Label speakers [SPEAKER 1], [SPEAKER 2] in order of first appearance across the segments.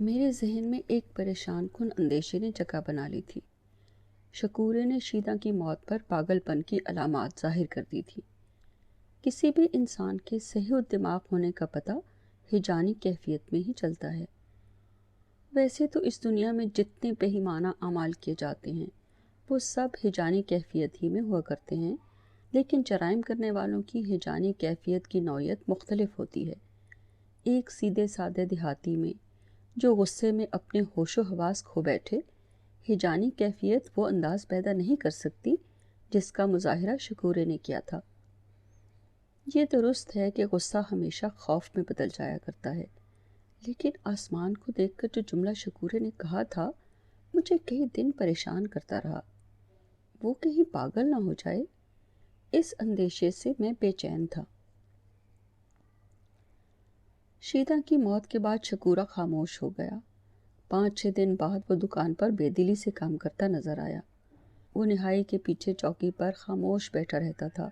[SPEAKER 1] میرے ذہن میں ایک پریشان کن اندیشے نے جگہ بنا لی تھی۔ شکورے نے شیدا کی موت پر پاگل پن کی علامات ظاہر کر دی تھی۔ کسی بھی انسان کے صحیح دماغ ہونے کا پتہ ہیجانی کیفیت میں ہی چلتا ہے۔ ویسے تو اس دنیا میں جتنے بہیمانہ اعمال کیے جاتے ہیں وہ سب ہیجانی کیفیت ہی میں ہوا کرتے ہیں، لیکن جرائم کرنے والوں کی ہیجانی کیفیت کی نوعیت مختلف ہوتی ہے۔ ایک سیدھے سادے دیہاتی میں جو غصے میں اپنے ہوش و حواس کھو بیٹھے، ہیجانی کیفیت وہ انداز پیدا نہیں کر سکتی جس کا مظاہرہ شکورے نے کیا تھا۔ یہ درست ہے کہ غصہ ہمیشہ خوف میں بدل جایا کرتا ہے، لیکن آسمان کو دیکھ کر جو جملہ شکورے نے کہا تھا مجھے کئی دن پریشان کرتا رہا۔ وہ کہیں پاگل نہ ہو جائے، اس اندیشے سے میں بے چین تھا۔ شیدا کی موت کے بعد شکورہ خاموش ہو گیا۔ 5-6 دن بعد وہ دکان پر بے دلی سے کام کرتا نظر آیا۔ وہ نہائی کے پیچھے چوکی پر خاموش بیٹھا رہتا تھا،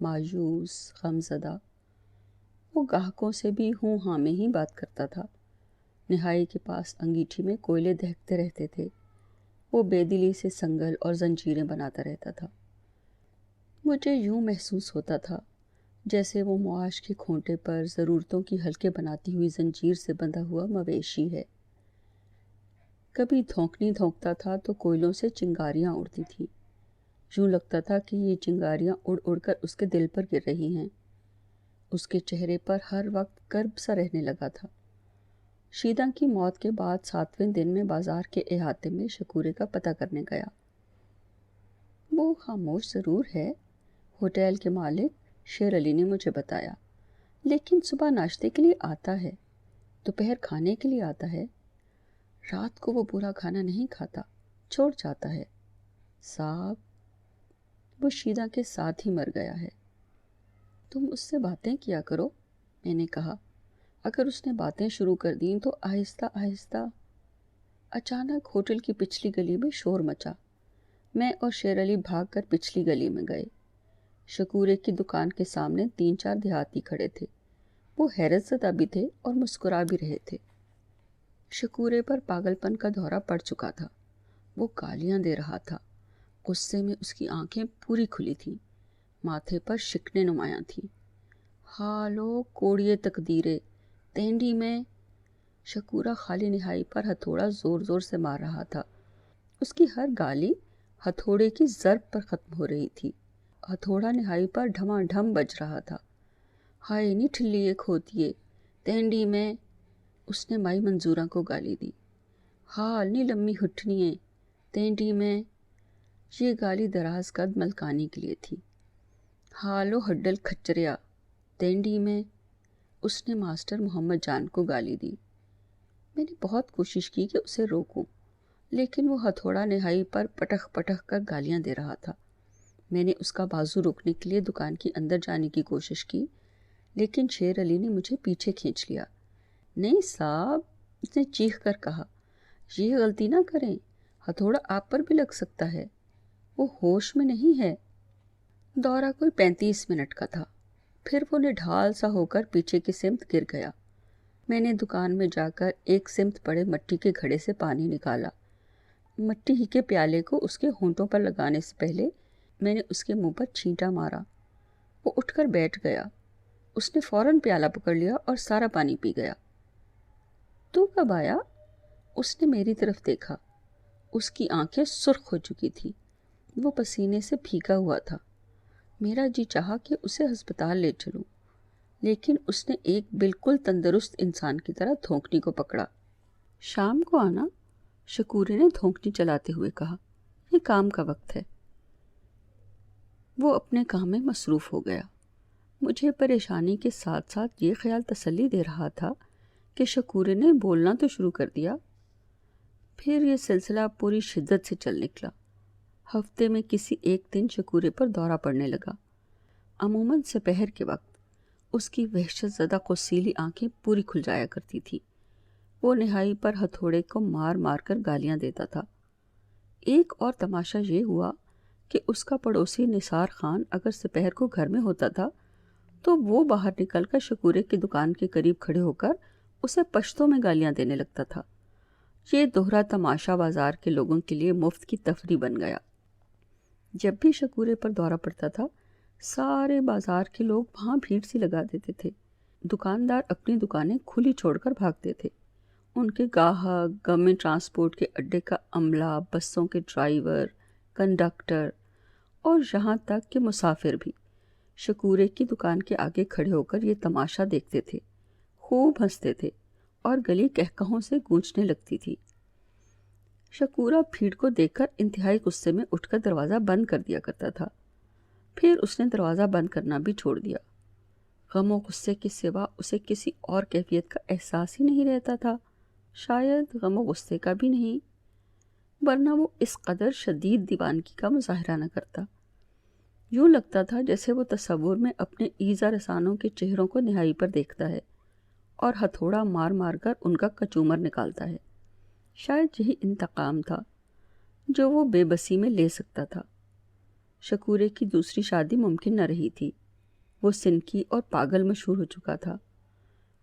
[SPEAKER 1] مایوس، غمزدہ۔ وہ گاہکوں سے بھی ہوں ہاں میں ہی بات کرتا تھا۔ نہائی کے پاس انگیٹھی میں کوئلے دہکتے رہتے تھے۔ وہ بے دلی سے سنگل اور زنجیریں بناتا رہتا تھا۔ مجھے یوں محسوس ہوتا تھا جیسے وہ معاش کے کھونٹے پر ضرورتوں کی حلقے بناتی ہوئی زنجیر سے بندھا ہوا مویشی ہے۔ کبھی دھونکنی دھونکتا تھا تو کوئلوں سے چنگاریاں اڑتی تھیں۔ یوں لگتا تھا کہ یہ چنگاریاں اڑ اڑ کر اس کے دل پر گر رہی ہیں۔ اس کے چہرے پر ہر وقت کرب سا رہنے لگا تھا۔ شیدا کی موت کے بعد 7ویں دن میں بازار کے احاطے میں شکورے کا پتہ کرنے گیا۔ وہ خاموش ضرور ہے، ہوٹل کے مالک شیر علی نے مجھے بتایا، لیکن صبح ناشتے کے لیے آتا ہے، دوپہر کھانے کے لیے آتا ہے، رات کو وہ پورا کھانا نہیں کھاتا، چھوڑ جاتا ہے۔ صاحب، وہ شیدا کے ساتھ ہی مر گیا ہے۔ تم اس سے باتیں کیا کرو، میں نے کہا۔ اگر اس نے باتیں شروع کر دیں تو آہستہ آہستہ۔ اچانک ہوٹل کی پچھلی گلی میں شور مچا۔ میں اور شیر علی بھاگ کر پچھلی گلی میں گئے۔ شکورے کی دکان کے سامنے 3-4 دیہاتی کھڑے تھے۔ وہ حیرت زدہ بھی تھے اور مسکرا بھی رہے تھے۔ شکورے پر پاگل پن کا دورہ پڑ چکا تھا۔ وہ گالیاں دے رہا تھا۔ غصے میں اس کی آنکھیں پوری کھلی تھیں، ماتھے پر شکنیں نمایاں تھیں۔ حالو کوڑیے تقدیرے، تینڈی میں۔ شکورہ خالی نہائی پر ہتھوڑا زور زور سے مار رہا تھا۔ اس کی ہر گالی ہتھوڑے کی ضرب پر ختم ہو رہی تھی۔ ہتھوڑا نہائی پر ڈھما ڈھم بج رہا تھا۔ ہائے نی ٹھلیے کھوتیے، تینڈی میں۔ اس نے مائی منظورہ کو گالی دی۔ ہال نی لمّی ہٹھنیے، تینڈی میں۔ یہ گالی دراز قد ملکانی کے لیے تھی۔ ہالو ہڈل کھچریا، تینڈی میں۔ اس نے ماسٹر محمد جان کو گالی دی۔ میں نے بہت کوشش کی کہ اسے روکوں، لیکن وہ ہتھوڑا نہائی پر پٹخ پٹخ کر گالیاں دے رہا تھا۔ میں نے اس کا بازو روکنے کے لیے دکان کے اندر جانے کی کوشش کی، لیکن شیر علی نے مجھے پیچھے کھینچ لیا۔ نہیں صاحب، اس نے چیخ کر کہا، یہ غلطی نہ کریں، ہتھوڑا آپ پر بھی لگ سکتا ہے۔ وہ ہوش میں نہیں ہے۔ دورہ کوئی 35 منٹ کا تھا، پھر وہ نڈھال سا ہو کر پیچھے کی سمت گر گیا۔ میں نے دکان میں جا کر ایک سمت پڑے مٹی کے گھڑے سے پانی نکالا۔ مٹی ہی کے پیالے کو اس کے ہونٹوں پر لگانے سے پہلے میں نے اس کے منہ پر چھینٹا مارا۔ وہ اٹھ کر بیٹھ گیا۔ اس نے فوراً پیالہ پکڑ لیا اور سارا پانی پی گیا۔ تو کب آیا؟ اس نے میری طرف دیکھا۔ اس کی آنکھیں سرخ ہو چکی تھیں۔ وہ پسینے سے بھیگا ہوا تھا۔ میرا جی چاہا کہ اسے ہسپتال لے چلوں، لیکن اس نے ایک بالکل تندرست انسان کی طرح دھونکنی کو پکڑا۔ شام کو آنا، شکورے نے دھونکنی چلاتے ہوئے کہا، یہ کام کا وقت ہے۔ وہ اپنے کام میں مصروف ہو گیا۔ مجھے پریشانی کے ساتھ ساتھ یہ خیال تسلی دے رہا تھا کہ شکورے نے بولنا تو شروع کر دیا۔ پھر یہ سلسلہ پوری شدت سے چل نکلا۔ ہفتے میں کسی ایک دن شکورے پر دورہ پڑنے لگا۔ عموماً سپہر کے وقت اس کی وحشت زدہ قصیلی آنکھیں پوری کھل جایا کرتی تھی۔ وہ نہائی پر ہتھوڑے کو مار مار کر گالیاں دیتا تھا۔ ایک اور تماشا یہ ہوا کہ اس کا پڑوسی نثار خان اگر سپہر کو گھر میں ہوتا تھا تو وہ باہر نکل کر شکورے کی دکان کے قریب کھڑے ہو کر اسے پشتوں میں گالیاں دینے لگتا تھا۔ یہ دوہرا تماشا بازار کے لوگوں کے لیے مفت کی تفریح بن گیا۔ جب بھی شکورے پر دورہ پڑتا تھا سارے بازار کے لوگ وہاں بھیڑ سی لگا دیتے تھے۔ دکاندار اپنی دکانیں کھلی چھوڑ کر بھاگتے تھے۔ ان کے گاہک، گورنمنٹ ٹرانسپورٹ کے اڈے کا عملہ، بسوں کے ڈرائیور، کنڈکٹر اور یہاں تک کہ مسافر بھی شکورے کی دکان کے آگے کھڑے ہو کر یہ تماشا دیکھتے تھے، خوب ہنستے تھے اور گلی کہکہوں سے گونجنے لگتی تھی۔ شکورہ بھیڑ کو دیکھ کر انتہائی غصے میں اٹھ کر دروازہ بند کر دیا کرتا تھا۔ پھر اس نے دروازہ بند کرنا بھی چھوڑ دیا۔ غم و غصے کے سوا اسے کسی اور کیفیت کا احساس ہی نہیں رہتا تھا، شاید غم و غصے کا بھی نہیں، ورنہ وہ اس قدر شدید دیوانگی کا مظاہرہ نہ کرتا۔ یوں لگتا تھا جیسے وہ تصور میں اپنے ایذا رسانوں کے چہروں کو نہائی پر دیکھتا ہے اور ہتھوڑا مار مار کر ان کا کچومر نکالتا ہے۔ شاید یہی انتقام تھا جو وہ بے بسی میں لے سکتا تھا۔ شکورے کی دوسری شادی ممکن نہ رہی تھی، وہ سنکی اور پاگل مشہور ہو چکا تھا،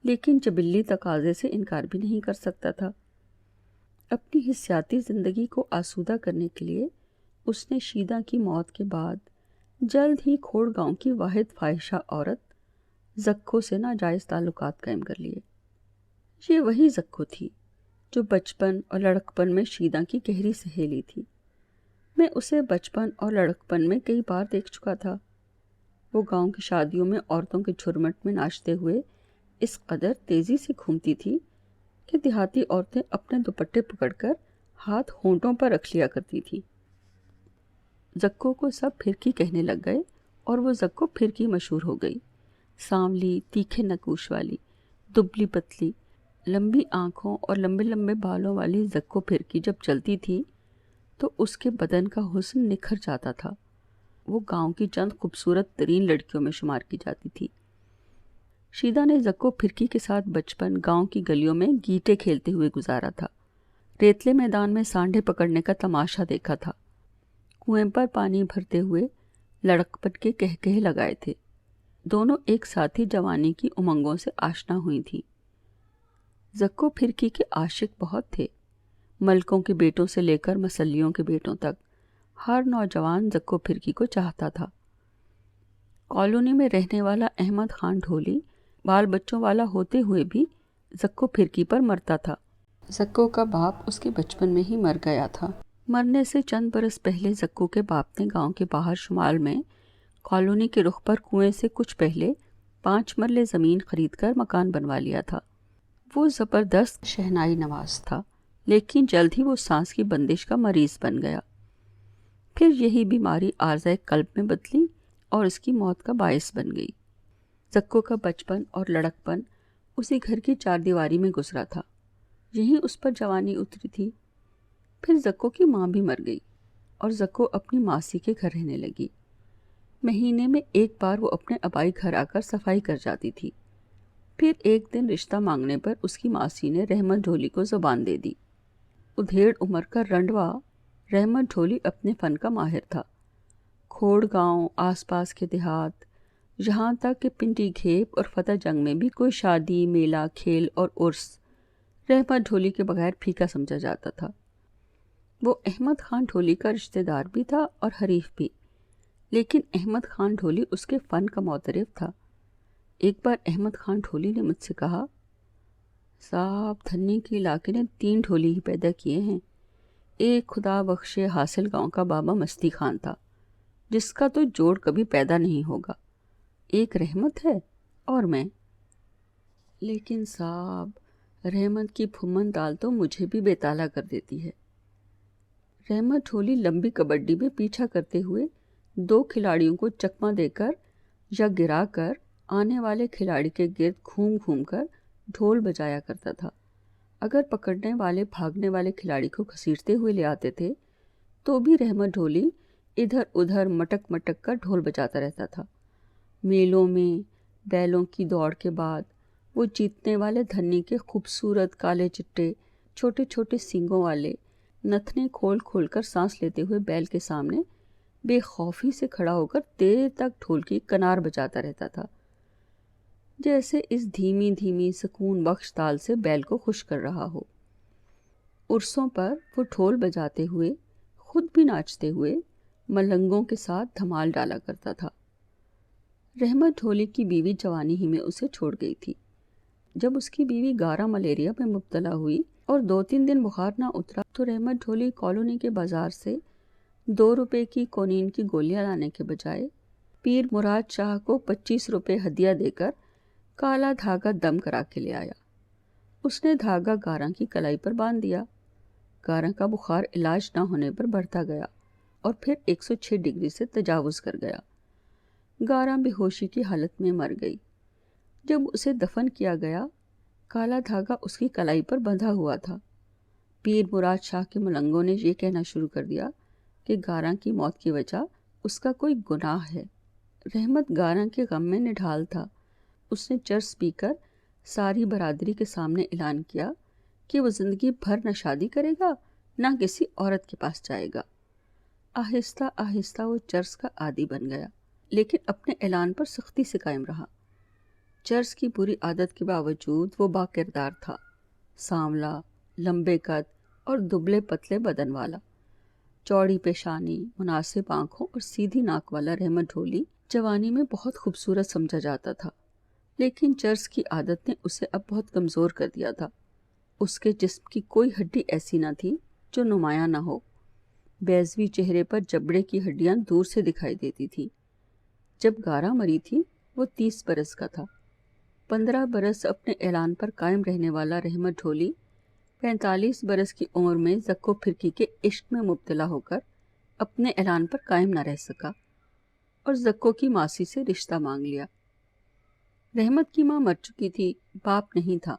[SPEAKER 1] لیکن جبلی تقاضے سے انکار بھی نہیں کر سکتا تھا۔ اپنی حسیاتی زندگی کو آسودہ کرنے کے لیے اس نے شیدہ کی موت کے بعد جلد ہی کھوڑ گاؤں کی واحد فاحشہ عورت زکو سے ناجائز تعلقات قائم کر لیے۔ یہ وہی زکو تھی جو بچپن اور لڑکپن میں شیدہ کی گہری سہیلی تھی۔ میں اسے بچپن اور لڑکپن میں کئی بار دیکھ چکا تھا۔ وہ گاؤں کی شادیوں میں عورتوں کے جھرمٹ میں ناچتے ہوئے اس قدر تیزی سے گھومتی تھی کہ دیہاتی عورتیں اپنے دوپٹے پکڑ کر ہاتھ ہونٹوں پر رکھ لیا کرتی تھی۔ زکو کو سب پھرکی کہنے لگ گئے اور وہ زکو پھرکی مشہور ہو گئی۔ سانولی، تیکھے نکوش والی، دبلی پتلی، لمبی آنکھوں اور لمبے لمبے بالوں والی زکو پھرکی جب چلتی تھی تو اس کے بدن کا حسن نکھر جاتا تھا۔ وہ گاؤں کی چند خوبصورت ترین لڑکیوں میں شمار کی جاتی تھی۔ شیدہ نے زکو پھرکی کے ساتھ بچپن گاؤں کی گلیوں میں گیٹے کھیلتے ہوئے گزارا تھا، ریتلے میدان میں سانڈے پکڑنے کا تماشا دیکھا تھا، کنویں پر پانی بھرتے ہوئے لڑکپن کے کہکہے لگائے تھے۔ دونوں ایک ساتھ ہی جوانی کی امنگوں سے آشنا ہوئی تھیں۔ زکو پھرکی کے عاشق بہت تھے، ملکوں کے بیٹوں سے لے کر مسلیوں کے بیٹوں تک ہر نوجوان زکو پھرکی کو چاہتا تھا۔ کالونی میں رہنے والا احمد خان ڈھولی بال بچوں والا ہوتے ہوئے بھی زکو پھرکی پر مرتا تھا۔ زکو کا باپ اس کے بچپن میں ہی مر گیا تھا۔ مرنے سے چند برس پہلے زکو کے باپ نے گاؤں کے باہر شمال میں کالونی کے رخ پر کنویں سے کچھ پہلے 5 مرلے زمین خرید کر مکان بنوا لیا تھا۔ وہ زبردست شہنائی نواز تھا، لیکن جلد ہی وہ سانس کی بندش کا مریض بن گیا۔ پھر یہی بیماری عارضہ قلب میں بدلی اور اس کی موت کا باعث بن گئی۔ زکو کا بچپن اور لڑکپن اسی گھر کی 4 دیواری میں گزرا تھا، یہیں اس پر جوانی اتری تھی۔ پھر زکو کی ماں بھی مر گئی اور زکو اپنی ماسی کے گھر رہنے لگی۔ مہینے میں ایک بار وہ اپنے آبائی گھر آ کر صفائی کر جاتی تھی۔ پھر ایک دن رشتہ مانگنے پر اس کی ماسی نے رحمت ڈھولی کو زبان دے دی۔ ادھیڑ عمر کا رنڈوا رحمت ڈھولی اپنے فن کا ماہر تھا۔ کھوڑ گاؤں، آس پاس کے دیہات، یہاں تک کہ پنڈی گھیپ اور فتح جنگ میں بھی کوئی شادی، میلہ، کھیل اور عرس رحمت ڈھولی کے بغیر پھیکا سمجھا جاتا تھا۔ وہ احمد خان ڈھولی کا رشتہ دار بھی تھا اور حریف بھی، لیکن احمد خان ڈھولی اس کے فن کا معترف تھا۔ ایک بار احمد خان ڈھولی نے مجھ سے کہا، صاحب دھنی کے علاقے نے 3 ڈھولی ہی پیدا کیے ہیں۔ ایک خدا بخشے حاصل گاؤں کا بابا مستی خان تھا، جس کا تو جوڑ کبھی پیدا نہیں ہوگا، ایک رحمت ہے اور میں۔ لیکن صاحب رحمت کی پھومن دال تو مجھے بھی بے تالا کر دیتی ہے۔ رحمت ڈھولی لمبی کبڈی میں پیچھا کرتے ہوئے 2 کھلاڑیوں کو چکما دے کر یا گرا کر آنے والے کھلاڑی کے گرد گھوم گھوم کر ڈھول بجایا کرتا تھا۔ اگر پکڑنے والے بھاگنے والے کھلاڑی کو گھسیٹتے ہوئے لے آتے تھے تو بھی رحمت ڈھولی ادھر ادھر مٹک مٹک کر ڈھول بجاتا رہتا تھا۔ میلوں میں بیلوں کی دوڑ کے بعد وہ جیتنے والے دھنی کے خوبصورت کالے چٹے چھوٹے چھوٹے سینگوں والے نتھنے کھول کھول کر سانس لیتے ہوئے بیل کے سامنے بے خوفی سے کھڑا ہو کر دیر تک ڈھول کی کنار بجاتا رہتا تھا۔ جیسے اس دھیمی دھیمی سکون بخش تال سے بیل کو خوش کر رہا ہو۔ عرسوں پر وہ ڈھول بجاتے ہوئے، خود بھی ناچتے ہوئے، ملنگوں کے ساتھ دھمال ڈالا کرتا تھا۔ رحمت ڈھولی کی بیوی جوانی ہی میں اسے چھوڑ گئی تھی۔ جب اس کی بیوی گارا ملیریا میں مبتلا ہوئی اور 2-3 دن بخار نہ اترا تو رحمت ڈھولی کالونی کے بازار سے 2 روپے کی کونین کی گولیاں لانے کے بجائے پیر مراد شاہ کو 25 روپے ہدیہ دے کر کالا دھاگا دم کرا کے لے آیا۔ اس نے دھاگا گارا کی کلائی پر باندھ دیا۔ گارا کا بخار علاج نہ ہونے پر بڑھتا گیا اور پھر 106 ڈگری سے تجاوز کر گیا۔ گارا بے ہوشی کی حالت میں مر گئی۔ جب اسے دفن کیا گیا، کالا دھاگا اس کی کلائی پر بندھا ہوا تھا۔ پیر مراد شاہ کے ملنگوں نے یہ کہنا شروع کر دیا کہ گارا کی موت کی وجہ اس کا کوئی گناہ ہے۔ رحمت گارا کے غم میں نڈھال تھا۔ اس نے چرس پی کر ساری برادری کے سامنے اعلان کیا کہ وہ زندگی بھر نہ شادی کرے گا، نہ کسی عورت کے پاس جائے گا۔ آہستہ آہستہ وہ چرس کا عادی بن گیا، لیکن اپنے اعلان پر سختی سے قائم رہا۔ چرس کی بری عادت کے باوجود وہ با کردار تھا، سانولا، لمبے قد اور دبلے پتلے بدن والا۔ چوڑی پیشانی، مناسب آنکھوں اور سیدھی ناک والا رحمت ڈھولی جوانی میں بہت خوبصورت سمجھا جاتا تھا، لیکن چرس کی عادت نے اسے اب بہت کمزور کر دیا تھا۔ اس کے جسم کی کوئی ہڈی ایسی نہ تھی جو نمایاں نہ ہو۔ بیضوی چہرے پر جبڑے کی ہڈیاں دور سے دکھائی دیتی تھی۔ جب گارا مری تھی وہ 30 برس کا تھا۔ 15 برس اپنے اعلان پر قائم رہنے والا رحمت ڈھولی 45 برس کی عمر میں زکو پھرکی کے عشق میں مبتلا ہو کر اپنے اعلان پر قائم نہ رہ سکا اور زکو کی ماسی سے رشتہ مانگ لیا۔ رحمت کی ماں مر چکی تھی، باپ نہیں تھا۔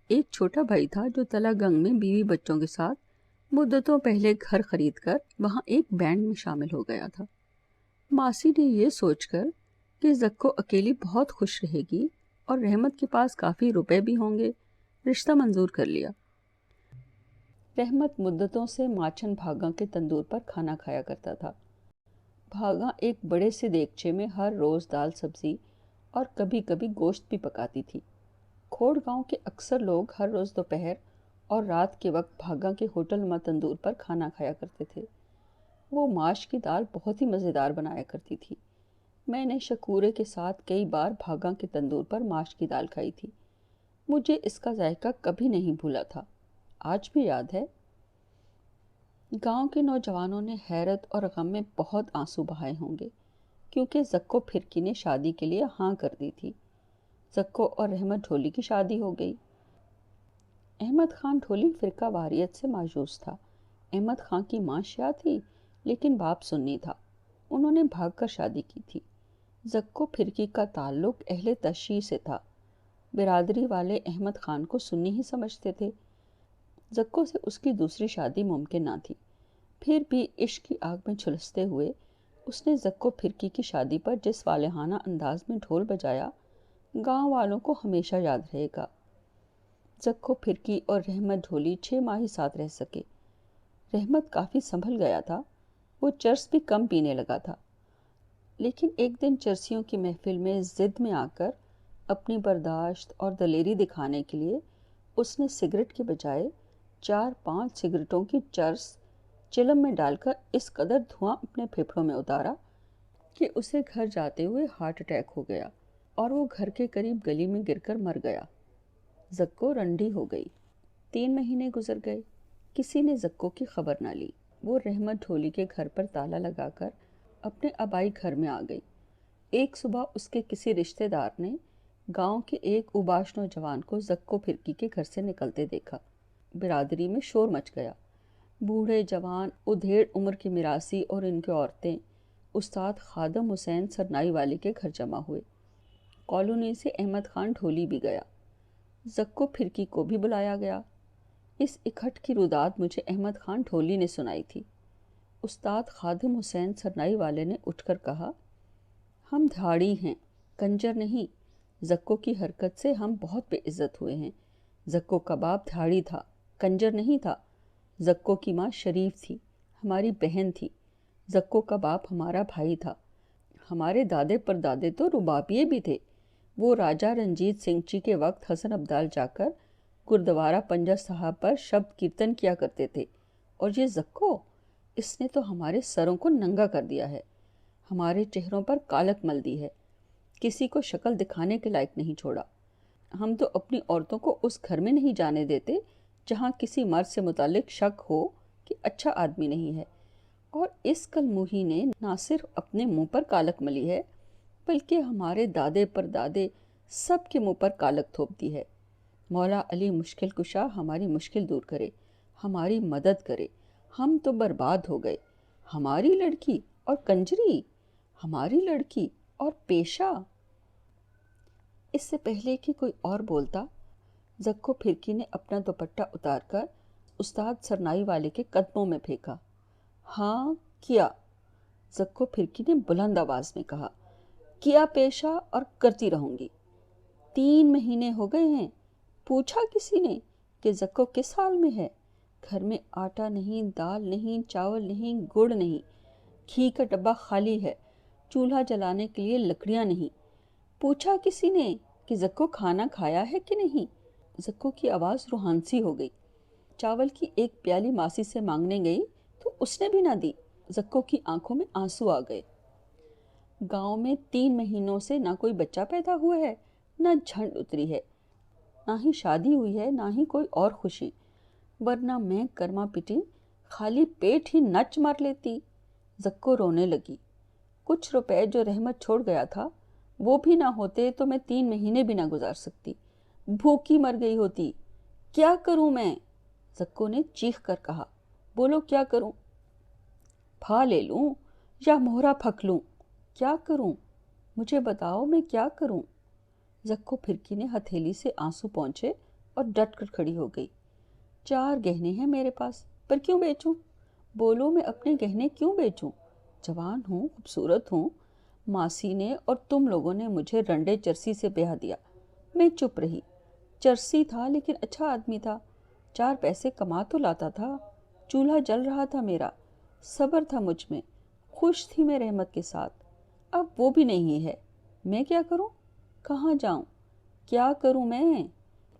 [SPEAKER 1] ایک چھوٹا بھائی تھا جو تلا گنگ میں بیوی بچوں کے ساتھ مدتوں پہلے گھر خرید کر وہاں ایک بینڈ میں شامل ہو گیا تھا۔ ماسی نے یہ سوچ کر کہ زکو اکیلی بہت خوش رہے گی اور رحمت کے پاس کافی روپے بھی ہوں گے، رشتہ منظور کر لیا۔ رحمت مدتوں سے ماچھن بھاگا کے تندور پر کھانا کھایا کرتا تھا۔ بھاگا ایک بڑے سے دیگچے میں ہر روز دال سبزی اور کبھی کبھی گوشت بھی پکاتی تھی۔ کھوڑ گاؤں کے اکثر لوگ ہر روز دوپہر اور رات کے وقت بھاگا کے ہوٹل نما تندور پر کھانا کھایا کرتے تھے۔ وہ ماش کی دال بہت ہی مزیدار بنایا کرتی تھی۔ میں نے شکورے کے ساتھ کئی بار بھاگا کے تندور پر ماش کی دال کھائی تھی۔ مجھے اس کا ذائقہ کبھی نہیں بھولا تھا، آج بھی یاد ہے۔ گاؤں کے نوجوانوں نے حیرت اور غم میں بہت آنسو بہائے ہوں گے، کیونکہ زکو پھرکی نے شادی کے لیے ہاں کر دی تھی۔ زکو اور رحمت ڈھولی کی شادی ہو گئی۔ احمد خان ڈھولی فرقہ واریت سے مایوس تھا۔ احمد خان کی ماں شیعہ تھی لیکن باپ سنی تھا۔ انہوں نے بھاگ کر شادی کی تھی۔ زکو پھرکی کا تعلق اہل تشیع سے تھا۔ برادری والے احمد خان کو سنی ہی سمجھتے تھے۔ زکو سے اس کی دوسری شادی ممکن نہ تھی۔ پھر بھی عشق کی آگ میں جھلستے ہوئے اس نے زکو پھرکی کی شادی پر جس والہانہ انداز میں ڈھول بجایا، گاؤں والوں کو ہمیشہ یاد رہے گا۔ زکو پھرکی اور رحمت ڈھولی 6 ماہ ہی ساتھ رہ سکے۔ رحمت کافی سنبھل گیا تھا، وہ چرس بھی کم پینے لگا تھا، لیکن ایک دن چرسیوں کی محفل میں ضد میں آ کر اپنی برداشت اور دلیری دکھانے کے لیے اس نے سگریٹ کے بجائے 4-5 سگریٹوں کی چرس چلم میں ڈال کر اس قدر دھواں اپنے پھیپھڑوں میں اتارا کہ اسے گھر جاتے ہوئے ہارٹ اٹیک ہو گیا اور وہ گھر کے قریب گلی میں گر کر مر گیا۔ زکو رنڈی ہو گئی۔ 3 مہینے گزر گئے، کسی نے زکو کی خبر نہ لی۔ وہ رحمت ڈھولی کے گھر پر تالا لگا کر اپنے آبائی گھر میں آ گئی۔ ایک صبح اس کے کسی رشتہ دار نے گاؤں کے ایک اوباش نوجوان کو زکو پھرکی کے گھر سے نکلتے دیکھا۔ برادری میں شور مچ گیا۔ بوڑھے جوان ادھیڑ عمر کے میراثی اور ان کی عورتیں استاد خادم حسین سرنائی والے کے گھر جمع ہوئے۔ کالونی سے احمد خان ڈھولی بھی گیا۔ زکو پھرکی کو بھی بلایا گیا۔ اس اکٹھ کی روداد مجھے احمد خان ڈھولی نے سنائی تھی۔ استاد خادم حسین سرنائی والے نے اٹھ کر کہا، ہم دھاڑی ہیں، کنجر نہیں۔ زکو کی حرکت سے ہم بہت بے عزت ہوئے ہیں۔ زکو کا باپ دھاڑی تھا، کنجر نہیں تھا۔ زکو کی ماں شریف تھی، ہماری بہن تھی۔ زکو کا باپ ہمارا بھائی تھا۔ ہمارے دادے پردادے تو ربابیے بھی تھے۔ وہ راجہ رنجیت سنگھ جی کے وقت حسن ابدال جا کر گردوارہ پنجہ صاحب پر شبد کیرتن کیا کرتے تھے، اور یہ زکو، اس نے تو ہمارے سروں کو ننگا کر دیا ہے، ہمارے چہروں پر کالک مل دی ہے، کسی کو شکل دکھانے کے لائق نہیں چھوڑا۔ ہم تو اپنی عورتوں کو اس گھر میں نہیں جانے دیتے جہاں کسی مرد سے متعلق شک ہو کہ اچھا آدمی نہیں ہے، اور اس کل موہی نے نہ صرف اپنے منہ پر کالک ملی ہے بلکہ ہمارے دادے پر دادے سب کے منہ پر کالک تھوپ دی ہے۔ مولا علی مشکل کشا ہماری مشکل دور کرے، ہماری مدد کرے، ہم تو برباد ہو گئے۔ ہماری لڑکی اور کنجری، ہماری لڑکی اور پیشہ۔ اس سے پہلے کہ کوئی اور بولتا، زکو پھرکی نے اپنا دوپٹہ اتار کر استاد سرنائی والے کے قدموں میں پھینکا۔ ہاں کیا، زکو پھرکی نے بلند آواز میں کہا، کیا پیشہ اور کرتی رہوں گی۔ 3 مہینے ہو گئے ہیں، پوچھا کسی نے کہ زکو کس حال میں ہے؟ گھر میں آٹا نہیں، دال نہیں، چاول نہیں، گڑ نہیں، گھی کا ڈبہ خالی ہے، چولہا جلانے کے لیے لکڑیاں نہیں۔ پوچھا کسی نے کہ زکو کھانا کھایا ہے کہ نہیں؟ زکو کی آواز روحان سی ہو گئی۔ چاول کی ایک پیالی ماسی سے مانگنے گئی تو اس نے بھی نہ دی۔ زکو کی آنکھوں میں آنسو آ گئے۔ گاؤں میں 3 مہینوں سے نہ کوئی بچہ پیدا ہوا ہے، نہ جھنڈ اتری ہے، نہ ہی شادی ہوئی ہے، نہ ہی کوئی اور خوشی، ورنہ میں کرما پٹی خالی پیٹ ہی نچ مار لیتی۔ زکو رونے لگی۔ کچھ روپے جو رحمت چھوڑ گیا تھا وہ بھی نہ ہوتے تو میں 3 مہینے بھی نہ گزار سکتی، بھوکی مر گئی ہوتی۔ کیا کروں میں؟ زکو نے چیخ کر کہا۔ بولو کیا کروں؟ پھا لے لوں یا مہرا پھک لوں؟ کیا کروں؟ مجھے بتاؤ میں کیا کروں؟ زکو پھرکی نے ہتھیلی سے آنسو پونچھے اور ڈٹ کر کھڑی ہو گئی۔ 4 گہنے ہیں میرے پاس، پر کیوں بیچوں؟ بولو میں اپنے گہنے کیوں بیچوں؟ جوان ہوں، خوبصورت ہوں، ماسی نے اور تم لوگوں نے مجھے رنڈے چرسی سے بیاہ دیا، میں چپ رہی۔ چرسی تھا لیکن اچھا آدمی تھا، 4 پیسے کما تو لاتا تھا، چولہا جل رہا تھا میرا، صبر تھا مجھ میں، خوش تھی میں رحمت کے ساتھ۔ اب وہ بھی نہیں ہے، میں کیا کروں؟ کہاں جاؤں؟ کیا کروں میں؟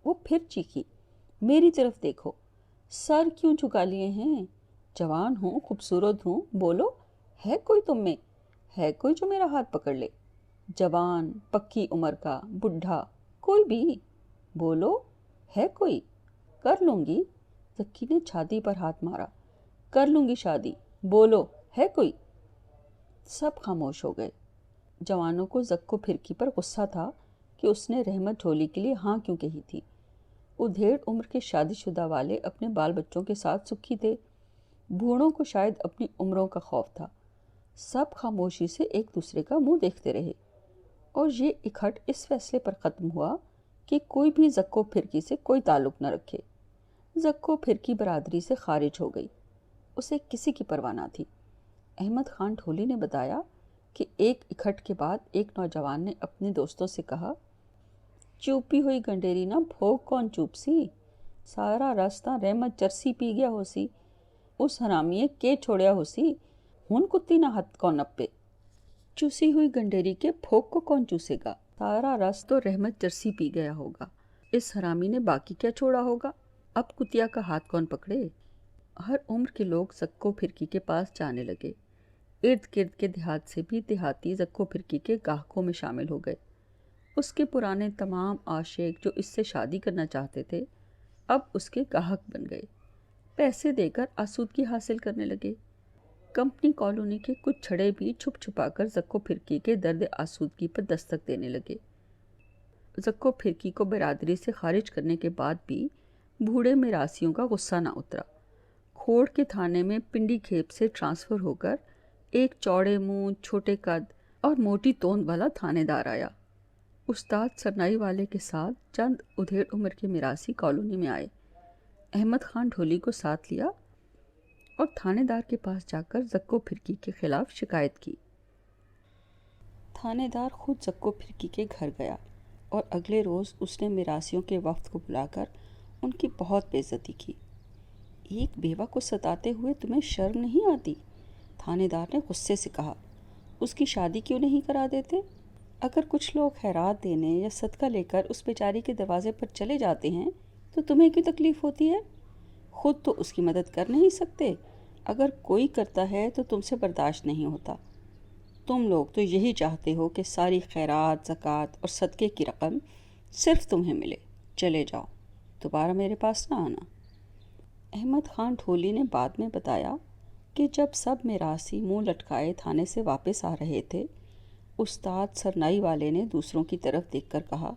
[SPEAKER 1] وہ پھر چیخی۔ میری طرف دیکھو، سر کیوں جھکا لیے ہیں؟ جوان ہوں، خوبصورت ہوں، بولو ہے کوئی تم میں؟ ہے کوئی جو میرا ہاتھ پکڑ لے؟ جوان، پکی عمر کا، بڈھا، کوئی بھی، بولو ہے کوئی؟ کر لوں گی۔ زکی نے چھاتی پر ہاتھ مارا۔ کر لوں گی شادی، بولو ہے کوئی؟ سب خاموش ہو گئے۔ جوانوں کو زکو پھرکی پر غصہ تھا کہ اس نے رحمت جھولی کے لیے ہاں کیوں کہی تھی۔ ادھیڑ عمر کے شادی شدہ والے اپنے بال بچوں کے ساتھ سکھی تھے، بوڑھوں کو شاید اپنی عمروں کا خوف تھا۔ سب خاموشی سے ایک دوسرے کا منہ دیکھتے رہے، اور یہ اکٹھ اس فیصلے پر ختم ہوا کہ کوئی بھی زکو پھرکی سے کوئی تعلق نہ رکھے۔ زکو پھرکی برادری سے خارج ہو گئی، اسے کسی کی پرواہ نہ تھی۔ احمد خان ڈھولی نے بتایا کہ ایک اکٹھ کے بعد ایک نوجوان نے اپنے دوستوں سے کہا، چوپی ہوئی گنڈیری نہ بھوگ کون چوپ سی، سارا راستہ رحمت چرسی پی گیا ہو سی، اس حرامیے کے چھوڑیا ہو سی، ہن کتی نہ ہتھ کون نپے۔ چوسی ہوئی گنڈیری کے بھوگ کو کون چوسے گا، سارا رس تو رحمت چرسی پی گیا ہوگا، اس حرامی نے باقی کیا چھوڑا ہوگا، اب کتیا کا ہاتھ کون پکڑے۔ ہر عمر کے لوگ زکو پھرکی کے پاس جانے لگے۔ ارد گرد کے دیہات سے بھی دیہاتی زکو پھرکی کے گاہکوں میں شامل ہو گئے۔ اس کے پرانے تمام عاشق جو اس سے شادی کرنا چاہتے تھے اب اس کے گاہک بن گئے، پیسے دے کر آسودگی حاصل کرنے لگے۔ کمپنی کالونی کے کچھ چھڑے بھی چھپ چھپا کر زکو پھرکی کے درد آسودگی پر دستک دینے لگے۔ زکو پھرکی کو برادری سے خارج کرنے کے بعد بھی بوڑھے میراثیوں کا غصہ نہ اترا۔ کھوڑ کے تھانے میں پنڈی کھیپ سے ٹرانسفر ہو کر ایک چوڑے منہ، چھوٹے قد اور موٹی توند والا تھانے دار آیا۔ استاد سرنائی والے کے ساتھ چند ادھیڑ عمر کے میراثی کالونی میں آئے۔ احمد خان ڈھولی کو ساتھ لیا اور تھانے دار کے پاس جا کر زکو پھرکی کے خلاف شکایت کی۔ تھانے دار خود زکو پھرکی کے گھر گیا اور اگلے روز اس نے میراثیوں کے وفد کو بلا کر ان کی بہت بے عزتی کی۔ ایک بیوہ کو ستاتے ہوئے تمہیں شرم نہیں آتی؟ تھانے دار نے غصے سے کہا۔ اس کی شادی کیوں نہیں کرا دیتے؟ اگر کچھ لوگ خیرات دینے یا صدقہ لے کر اس بیچاری کے دروازے پر چلے جاتے ہیں تو تمہیں کیوں تکلیف ہوتی ہے؟ خود تو اس کی مدد کر نہیں سکتے، اگر کوئی کرتا ہے تو تم سے برداشت نہیں ہوتا۔ تم لوگ تو یہی چاہتے ہو کہ ساری خیرات، زکوٰۃ اور صدقے کی رقم صرف تمہیں ملے۔ چلے جاؤ، دوبارہ میرے پاس نہ آنا۔ احمد خان ڈھولی نے بعد میں بتایا کہ جب سب میراثی منہ لٹکائے تھانے سے واپس آ رہے تھے، استاد سرنائی والے نے دوسروں کی طرف دیکھ کر کہا،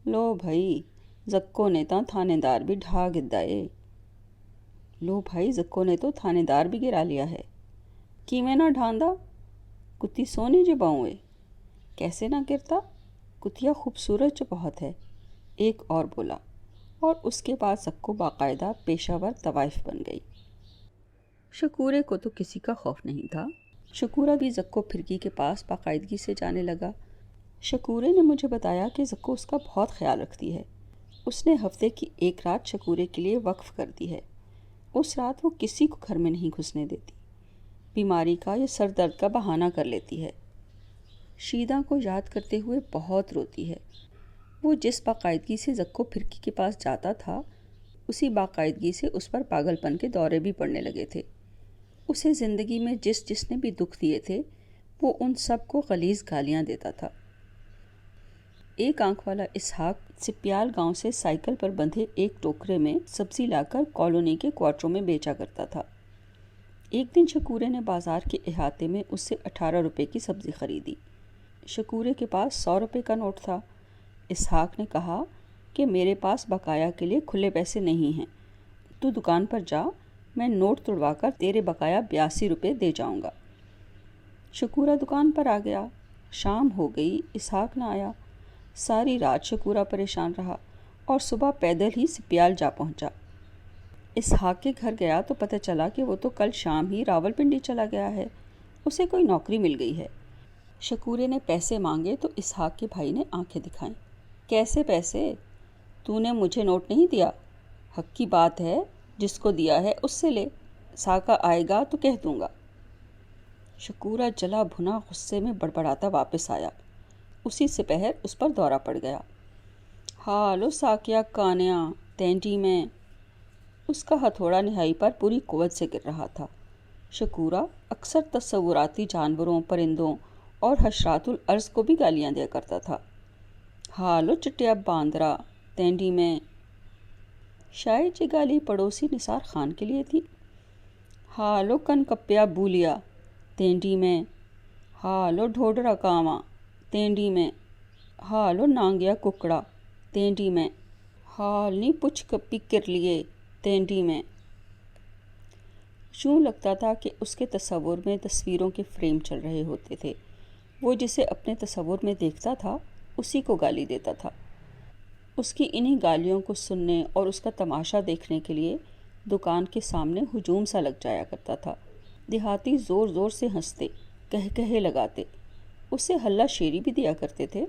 [SPEAKER 1] لو بھائی، زکو نے تو تھانے دار بھی ڈھا گدائے۔ لو بھائی، زکو نے تو تھانے دار بھی گرا لیا ہے۔ کیویں نہ ڈھاندا، کتی سونی جو باؤں، کیسے نہ گرتا، کتیا خوبصورت جو بہت ہے، ایک اور بولا، اور اس کے بعد زکو باقاعدہ پیشہ ور طوائف بن گئی۔ شکورے کو تو کسی کا خوف نہیں تھا۔ شکورہ بھی زکو پھرکی کے پاس باقاعدگی سے جانے لگا۔ شکورے نے مجھے بتایا کہ زکو اس کا بہت خیال رکھتی ہے۔ اس نے ہفتے کی ایک رات شکورے کے لیے وقف کر دی ہے۔ اس رات وہ کسی کو گھر میں نہیں گھسنے دیتی، بیماری کا یا سر درد کا بہانہ کر لیتی ہے۔ شیدہ کو یاد کرتے ہوئے بہت روتی ہے۔ وہ جس باقاعدگی سے زکو پھرکی کے پاس جاتا تھا، اسی باقاعدگی سے اس پر پاگل پن کے دورے بھی پڑنے لگے تھے۔ اسے زندگی میں جس نے بھی دکھ دیے تھے، وہ ان سب کو غلیظ گالیاں دیتا تھا۔ ایک آنکھ والا اسحاق سپیال گاؤں سے سائیکل پر بندھے ایک ٹوکرے میں سبزی لا کر کالونی کے کوارٹروں میں بیچا کرتا تھا۔ ایک دن شکورے نے بازار کے احاطے میں اس سے 18 روپے کی سبزی خریدی۔ شکورے کے پاس 100 روپے کا نوٹ تھا۔ اسحاق نے کہا کہ میرے پاس بقایا کے لیے کھلے پیسے نہیں ہیں، تو دکان پر جا، میں نوٹ توڑوا کر تیرے بقایا 82 روپے دے جاؤں گا۔ شکورہ دکان پر آ گیا۔ شام ہو گئی، اسحاق نہ آیا۔ ساری رات شکورہ پریشان رہا اور صبح پیدل ہی سپیال جا پہنچا۔ اسحاق کے گھر گیا تو پتہ چلا کہ وہ تو کل شام ہی راولپنڈی چلا گیا ہے، اسے کوئی نوکری مل گئی ہے۔ شکورے نے پیسے مانگے تو اسحاق کے بھائی نے آنکھیں دکھائیں۔ کیسے پیسے؟ تو نے مجھے نوٹ نہیں دیا؟ حق کی بات ہے، جس کو دیا ہے اس سے لے، ساکا آئے گا تو کہہ دوں گا۔ شکورہ جلا بھنا غصے میں بڑبڑاتا واپس آیا۔ اسی سپہر اس پر دورہ پڑ گیا۔ ہالو ساکیا کانیا تینٹی میں۔ اس کا ہتھوڑا نہائی پر پوری قوت سے گر رہا تھا۔ شکورہ اکثر تصوراتی جانوروں، پرندوں اور حشرات الارض کو بھی گالیاں دیا کرتا تھا۔ ہالو چٹیا باندرا تینڈی میں۔ شاید یہ گالی پڑوسی نثار خان کے لیے تھی۔ ہالو کن کپیا بولیا تینڈی میں۔ ہالو ڈھوڈرا کاواں تینڈی میں۔ ہالو نانگیا ککڑا تینڈی میں۔ حال نی پچھ کپی کر لیے تینڈی میں۔ یوں لگتا تھا کہ اس کے تصور میں تصویروں کے فریم چل رہے ہوتے تھے۔ وہ جسے اپنے تصور میں دیکھتا تھا، اسی کو گالی دیتا تھا۔ اس کی انہی گالیوں کو سننے اور اس کا تماشا دیکھنے کے لیے دکان کے سامنے ہجوم سا لگ جایا کرتا تھا۔ دیہاتی زور زور سے ہنستے، کہے لگاتے، اسے ہلہ شیری بھی دیا کرتے تھے۔